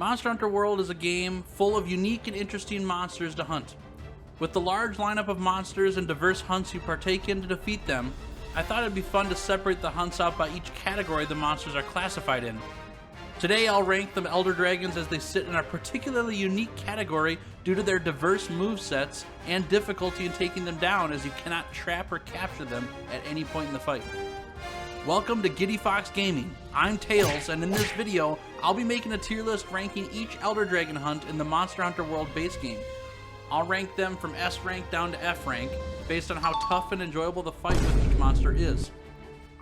Monster Hunter World is a game full of unique and interesting monsters to hunt. With the large lineup of monsters and diverse hunts you partake in to defeat them, I thought it'd be fun to separate the hunts out by each category the monsters are classified in. Today I'll rank the Elder Dragons as they sit in a particularly unique category due to their diverse movesets and difficulty in taking them down, as you cannot trap or capture them at any point in the fight. Welcome to Giddy Fox Gaming. I'm Tails, and in this video, I'll be making a tier list ranking each Elder Dragon hunt in the Monster Hunter World base game. I'll rank them from S rank down to F rank, based on how tough and enjoyable the fight with each monster is.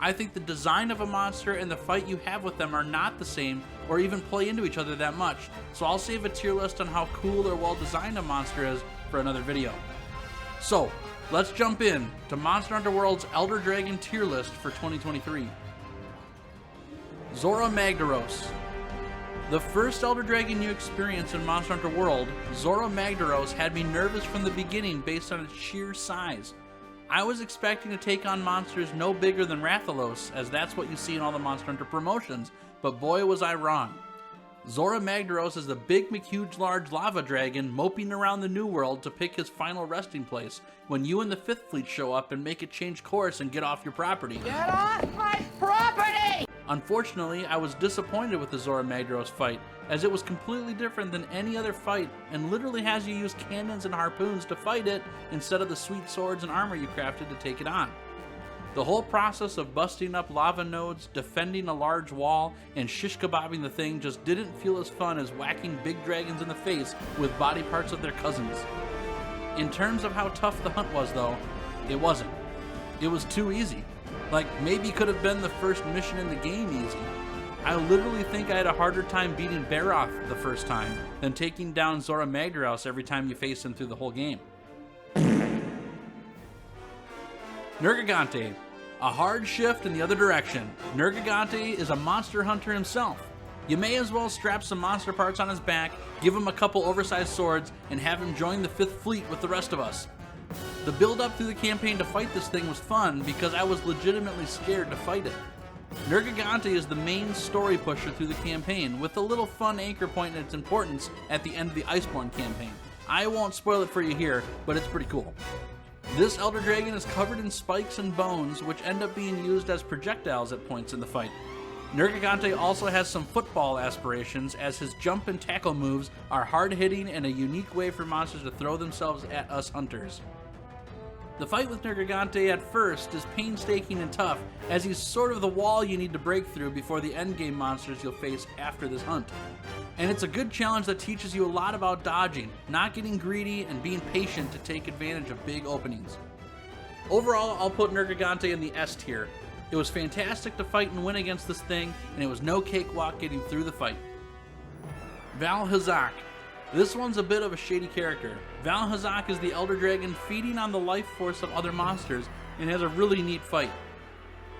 I think the design of a monster and the fight you have with them are not the same or even play into each other that much, so I'll save a tier list on how cool or well designed a monster is for another video. So, let's jump in to Monster Hunter World's Elder Dragon tier list for 2023. Zora Magdaros. The first Elder Dragon you experience in Monster Hunter World, Zora Magdaros had me nervous from the beginning based on its sheer size. I was expecting to take on monsters no bigger than Rathalos, as that's what you see in all the Monster Hunter promotions, but boy was I wrong. Zora Magdaros is the big McHuge large lava dragon moping around the New World to pick his final resting place when you and the 5th Fleet show up and make it change course and get off your property. Get off my property! Unfortunately, I was disappointed with the Zora Magdaros fight, as it was completely different than any other fight and literally has you use cannons and harpoons to fight it instead of the sweet swords and armor you crafted to take it on. The whole process of busting up lava nodes, defending a large wall, and shish kebabbing the thing just didn't feel as fun as whacking big dragons in the face with body parts of their cousins. In terms of how tough the hunt was though, it wasn't. It was too easy. Like, maybe could have been the first mission in the game easy. I literally think I had a harder time beating Baroth the first time than taking down Zora Magdaros every time you face him through the whole game. Nergigante. A hard shift in the other direction. Nergigante is a monster hunter himself. You may as well strap some monster parts on his back, give him a couple oversized swords, and have him join the 5th Fleet with the rest of us. The build up through the campaign to fight this thing was fun because I was legitimately scared to fight it. Nergigante is the main story pusher through the campaign, with a little fun anchor point in its importance at the end of the Iceborne campaign. I won't spoil it for you here, but it's pretty cool. This Elder Dragon is covered in spikes and bones, which end up being used as projectiles at points in the fight. Nergigante also has some football aspirations, as his jump and tackle moves are hard-hitting and a unique way for monsters to throw themselves at us hunters. The fight with Nergigante at first is painstaking and tough, as he's sort of the wall you need to break through before the endgame monsters you'll face after this hunt. And it's a good challenge that teaches you a lot about dodging, not getting greedy, and being patient to take advantage of big openings. Overall, I'll put Nergigante in the S tier. It was fantastic to fight and win against this thing, and it was no cakewalk getting through the fight. Valhazak. This one's a bit of a shady character. Valhazak is the Elder Dragon feeding on the life force of other monsters and has a really neat fight.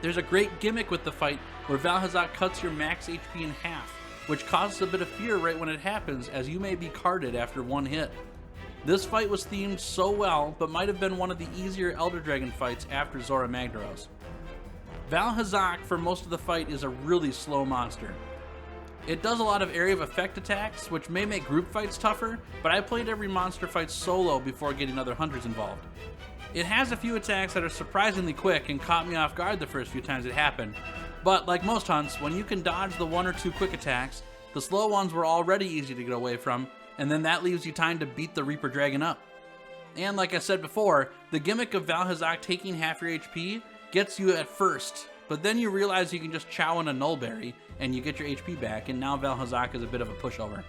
There's a great gimmick with the fight where Valhazak cuts your max HP in half, which causes a bit of fear right when it happens, as you may be carded after one hit. This fight was themed so well, but might have been one of the easier Elder Dragon fights after Zora Magdaros. Valhazak for most of the fight is a really slow monster. It does a lot of area of effect attacks, which may make group fights tougher, but I played every monster fight solo before getting other hunters involved. It has a few attacks that are surprisingly quick and caught me off guard the first few times it happened, but like most hunts, when you can dodge the 1 or 2 quick attacks, the slow ones were already easy to get away from, and then that leaves you time to beat the Reaper Dragon up. And like I said before, the gimmick of Valhazak taking half your HP gets you at first, but then you realize you can just chow in a Nullberry and you get your HP back, and now Valhazak is a bit of a pushover.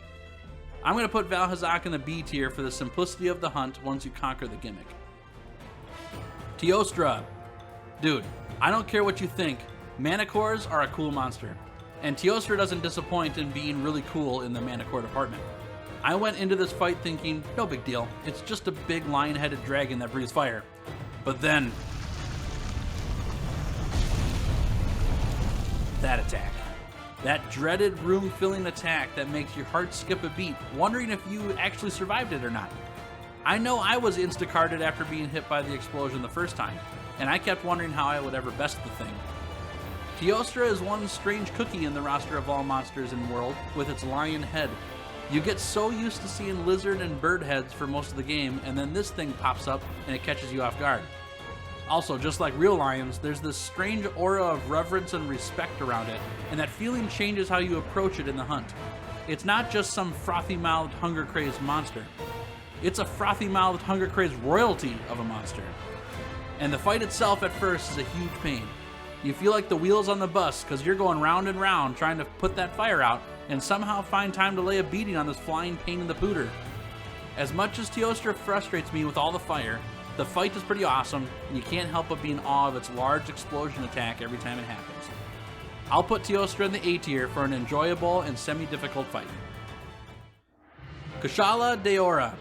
I'm going to put Valhazak in the B tier for the simplicity of the hunt once you conquer the gimmick. Teostra. Dude, I don't care what you think, Manticores are a cool monster, and Teostra doesn't disappoint in being really cool in the Manticore department. I went into this fight thinking, no big deal, it's just a big lion-headed dragon that breathes fire. But then, that attack. That dreaded room-filling attack that makes your heart skip a beat, wondering if you actually survived it or not. I know I was insta-carded after being hit by the explosion the first time, and I kept wondering how I would ever best the thing. Teostra is one strange cookie in the roster of all monsters in the world, with its lion head. You get so used to seeing lizard and bird heads for most of the game, and then this thing pops up and it catches you off guard. Also, just like real lions, there's this strange aura of reverence and respect around it, and that feeling changes how you approach it in the hunt. It's not just some frothy-mouthed, hunger-crazed monster. It's a frothy-mouthed, hunger-crazed royalty of a monster. And the fight itself at first is a huge pain. You feel like the wheels on the bus because you're going round and round trying to put that fire out and somehow find time to lay a beating on this flying pain in the pooter. As much as Teostra frustrates me with all the fire, the fight is pretty awesome, and you can't help but be in awe of its large explosion attack every time it happens. I'll put Teostra in the A tier for an enjoyable and semi-difficult fight. Kashala Deora.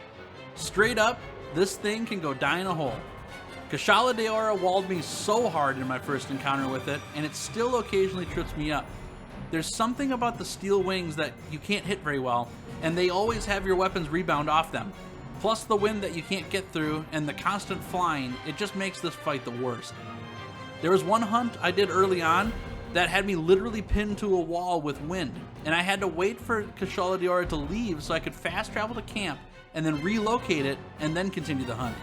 Straight up, this thing can go die in a hole. Kashala Deora walled me so hard in my first encounter with it, and it still occasionally trips me up. There's something about the steel wings that you can't hit very well, and they always have your weapons rebound off them. Plus the wind that you can't get through, and the constant flying, it just makes this fight the worst. There was one hunt I did early on that had me literally pinned to a wall with wind, and I had to wait for Kashala Deora to leave so I could fast travel to camp and then relocate it and then continue the hunt.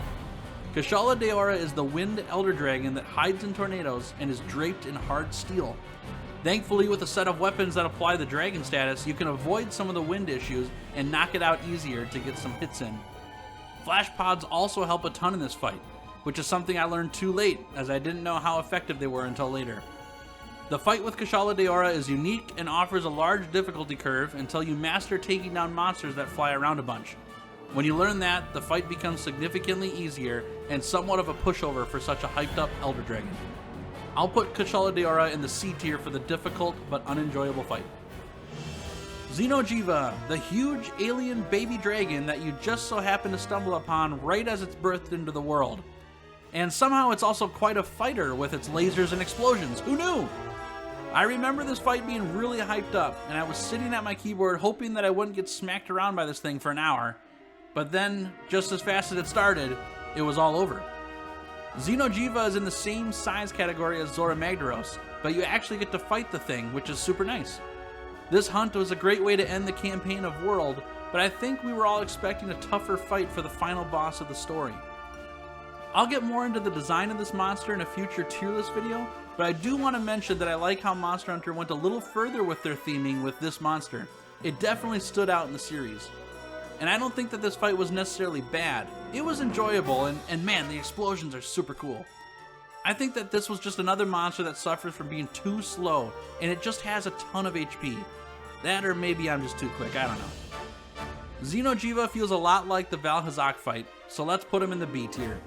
Kashala Deora is the wind elder dragon that hides in tornadoes and is draped in hard steel. Thankfully, with a set of weapons that apply the dragon status, you can avoid some of the wind issues and knock it out easier to get some hits in. Flash pods also help a ton in this fight, which is something I learned too late, as I didn't know how effective they were until later. The fight with Kashala Deora is unique and offers a large difficulty curve until you master taking down monsters that fly around a bunch. When you learn that, the fight becomes significantly easier and somewhat of a pushover for such a hyped up elder dragon. I'll put Kashala Deora in the C tier for the difficult but unenjoyable fight. Xenojiva, the huge alien baby dragon that you just so happen to stumble upon right as it's birthed into the world. And somehow it's also quite a fighter with its lasers and explosions. Who knew? I remember this fight being really hyped up, and I was sitting at my keyboard hoping that I wouldn't get smacked around by this thing for an hour. But then, just as fast as it started, it was all over. Xenojiva is in the same size category as Magdaros, but you actually get to fight the thing, which is super nice. This hunt was a great way to end the campaign of World, but I think we were all expecting a tougher fight for the final boss of the story. I'll get more into the design of this monster in a future tier list video, but I do want to mention that I like how Monster Hunter went a little further with their theming with this monster. It definitely stood out in the series. And I don't think that this fight was necessarily bad. It was enjoyable, and man, the explosions are super cool. I think that this was just another monster that suffers from being too slow, and it just has a ton of HP. That, or maybe I'm just too quick, I don't know. Xenojiva feels a lot like the Valhazak fight, so let's put him in the B tier.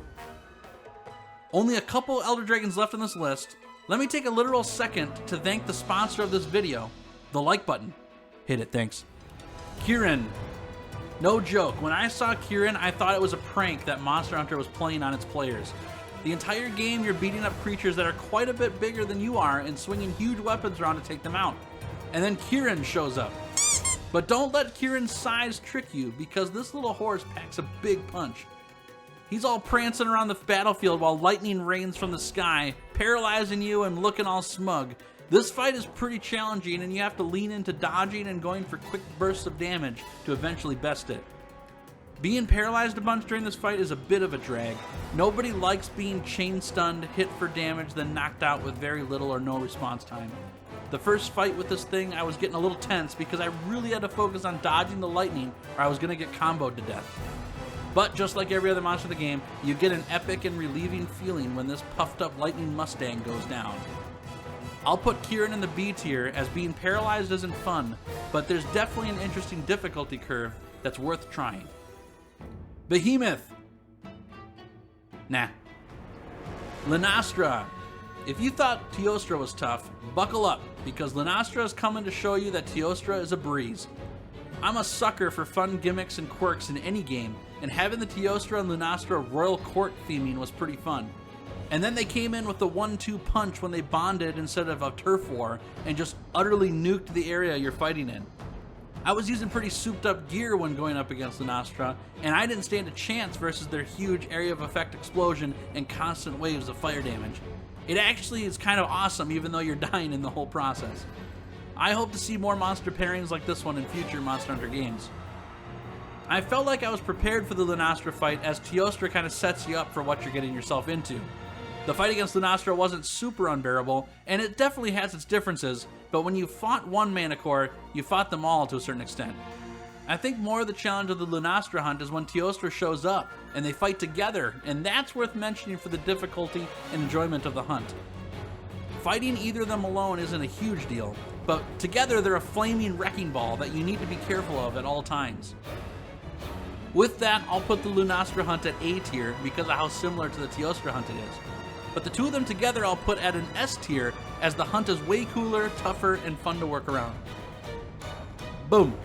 Only a couple Elder Dragons left on this list. Let me take a literal second to thank the sponsor of this video, the like button. Hit it, thanks. Kieran. No joke, when I saw Kieran, I thought it was a prank that Monster Hunter was playing on its players. The entire game, you're beating up creatures that are quite a bit bigger than you are and swinging huge weapons around to take them out. And then Kieran shows up. But don't let Kieran's size trick you, because this little horse packs a big punch. He's all prancing around the battlefield while lightning rains from the sky, paralyzing you and looking all smug. This fight is pretty challenging, and you have to lean into dodging and going for quick bursts of damage to eventually best it. Being paralyzed a bunch during this fight is a bit of a drag. Nobody likes being chain stunned, hit for damage, then knocked out with very little or no response time. The first fight with this thing, I was getting a little tense because I really had to focus on dodging the lightning or I was going to get comboed to death. But just like every other monster in the game, you get an epic and relieving feeling when this puffed up lightning Mustang goes down. I'll put Kieran in the B tier, as being paralyzed isn't fun, but there's definitely an interesting difficulty curve that's worth trying. Behemoth. Nah. Lunastra. If you thought Teostra was tough, buckle up, because Lunastra is coming to show you that Teostra is a breeze. I'm a sucker for fun gimmicks and quirks in any game, and having the Teostra and Lunastra Royal Court theming was pretty fun. And then they came in with the 1-2 punch when they bonded instead of a turf war and just utterly nuked the area you're fighting in. I was using pretty souped up gear when going up against Lunastra, and I didn't stand a chance versus their huge area of effect explosion and constant waves of fire damage. It actually is kind of awesome even though you're dying in the whole process. I hope to see more monster pairings like this one in future Monster Hunter games. I felt like I was prepared for the Lunastra fight, as Teostra kind of sets you up for what you're getting yourself into. The fight against Lunastra wasn't super unbearable, and it definitely has its differences, but when you fought one mana core, you fought them all to a certain extent. I think more of the challenge of the Lunastra hunt is when Teostra shows up, and they fight together, and that's worth mentioning for the difficulty and enjoyment of the hunt. Fighting either of them alone isn't a huge deal, but together they're a flaming wrecking ball that you need to be careful of at all times. With that, I'll put the Lunastra hunt at A tier because of how similar to the Teostra hunt it is. But the two of them together I'll put at an S tier, as the hunt is way cooler, tougher, and fun to work around. Boom!